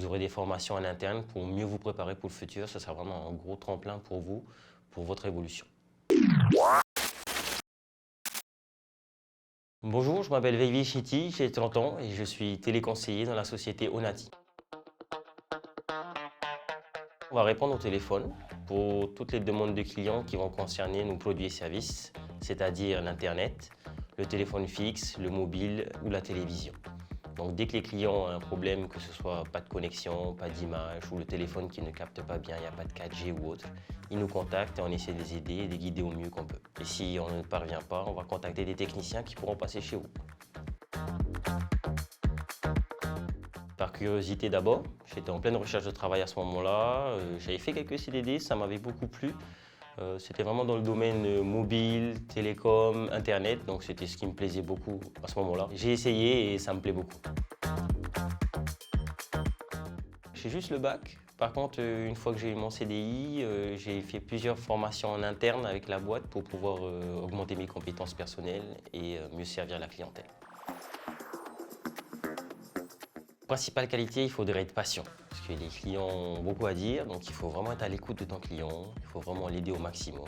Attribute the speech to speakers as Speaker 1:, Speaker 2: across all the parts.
Speaker 1: aurez des formations en interne pour mieux vous préparer pour le futur. Ce sera vraiment un gros tremplin pour vous, pour votre évolution. Bonjour, je m'appelle Veivi Chiti, j'ai 30 ans et je suis téléconseiller dans la société Onati. On va répondre au téléphone pour toutes les demandes de clients qui vont concerner nos produits et services, c'est-à-dire l'Internet, le téléphone fixe, le mobile ou la télévision. Donc dès que les clients ont un problème, que ce soit pas de connexion, pas d'image ou le téléphone qui ne capte pas bien, il n'y a pas de 4G ou autre, ils nous contactent et on essaie de les aider et de les guider au mieux qu'on peut. Et si on ne parvient pas, on va contacter des techniciens qui pourront passer chez vous. Par curiosité d'abord, j'étais en pleine recherche de travail à ce moment-là, j'avais fait quelques CDD, ça m'avait beaucoup plu. C'était vraiment dans le domaine mobile, télécom, internet, donc c'était ce qui me plaisait beaucoup à ce moment-là. J'ai essayé et ça me plaît beaucoup. J'ai juste le bac. Par contre, une fois que j'ai eu mon CDI, j'ai fait plusieurs formations en interne avec la boîte pour pouvoir augmenter mes compétences personnelles et mieux servir la clientèle. Principale qualité, il faudrait être patient, parce que les clients ont beaucoup à dire, donc il faut vraiment être à l'écoute de ton client, il faut vraiment l'aider au maximum.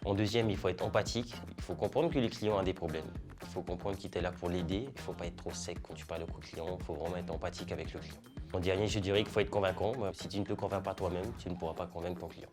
Speaker 1: En deuxième, il faut être empathique, il faut comprendre que les clients ont des problèmes, il faut comprendre qu'il est là pour l'aider, il ne faut pas être trop sec quand tu parles au client, il faut vraiment être empathique avec le client. En dernier, je dirais qu'il faut être convaincant, si tu ne te convaincs pas toi-même, tu ne pourras pas convaincre ton client.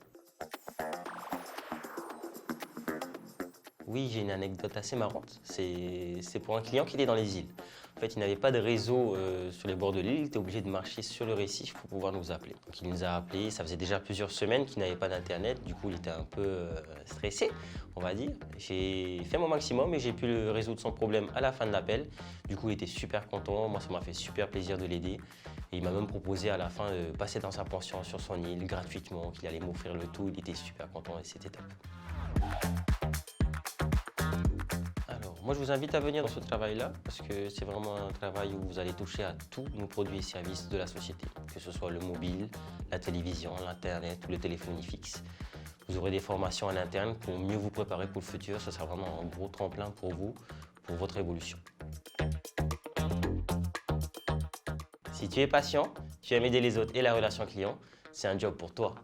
Speaker 1: Oui, j'ai une anecdote assez marrante. C'est pour un client qui était dans les îles. En fait, il n'avait pas de réseau sur les bords de l'île, il était obligé de marcher sur le récif pour pouvoir nous appeler. Donc il nous a appelés, ça faisait déjà plusieurs semaines qu'il n'avait pas d'internet, du coup il était un peu stressé, on va dire. J'ai fait mon maximum et j'ai pu résoudre son problème à la fin de l'appel. Du coup il était super content, moi ça m'a fait super plaisir de l'aider. Et il m'a même proposé à la fin de passer dans sa pension sur son île gratuitement, qu'il allait m'offrir le tout, il était super content et c'était top. Moi, je vous invite à venir dans ce travail-là parce que c'est vraiment un travail où vous allez toucher à tous nos produits et services de la société, que ce soit le mobile, la télévision, l'Internet ou le téléphonie fixe. Vous aurez des formations en interne pour mieux vous préparer pour le futur. Ce sera vraiment un gros tremplin pour vous, pour votre évolution. Si tu es patient, tu aimes aider les autres et la relation client, c'est un job pour toi.